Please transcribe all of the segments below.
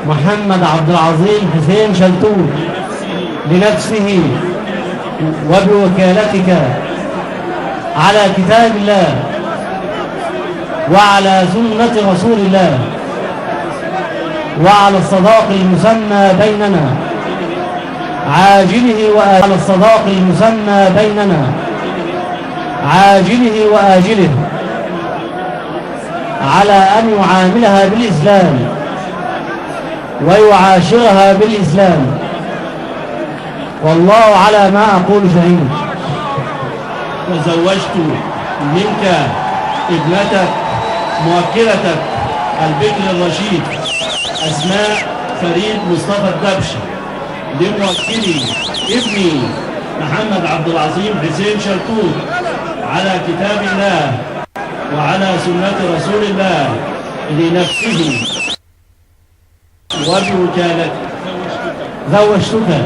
محمد عبد العظيم حسين شلتوت لنفسه وبوكالتك على كتاب الله وعلى سنة رسول الله وعلى الصداق المسمى بيننا عاجله وآجله، الصداق المسمى بيننا عاجله وآجله، على أن يعاملها بالإسلام ويعاشرها بالإسلام، والله على ما أقول شهيد. تزوجت منك ابنتك موكلتك البكر الرشيد أسماء فريد مصطفى الدبشي لموكلي ابني محمد عبد العظيم حسين شلتوت على كتاب الله وعلى سنة رسول الله لنفسه وبوكالتك زوجتك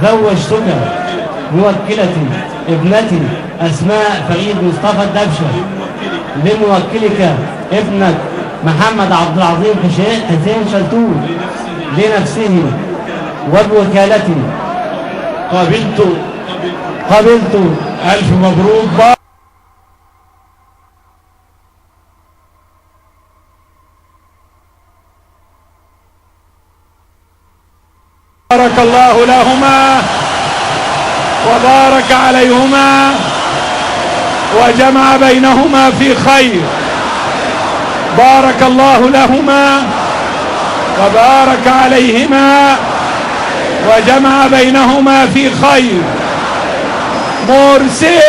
زوجتك موكلتي ابنتي أسماء فريد مصطفى الدبشي لموكلك ابنك محمد عبد العظيم حسين شلتوت لنفسه وبوكالتي. قبلت. ألف مبروك. بارك الله لهما وبارك عليهما وجمع بينهما في خير. بارك الله لهما وبارك عليهما وجمع بينهما في خير. مرسي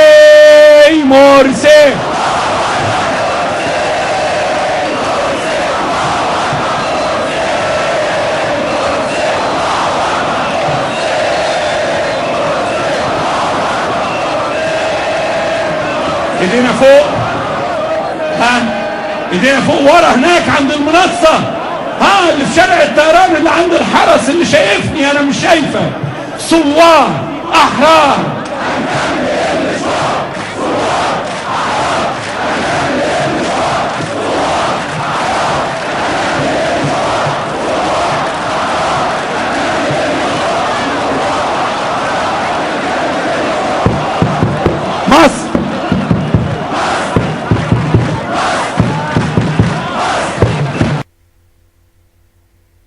ايدينا فوق، ايدينا فوق ورا هناك عند المنصة، اللي في شارع الطيران اللي عند الحرس اللي شايفني انا مش شايفه. ثوار احرار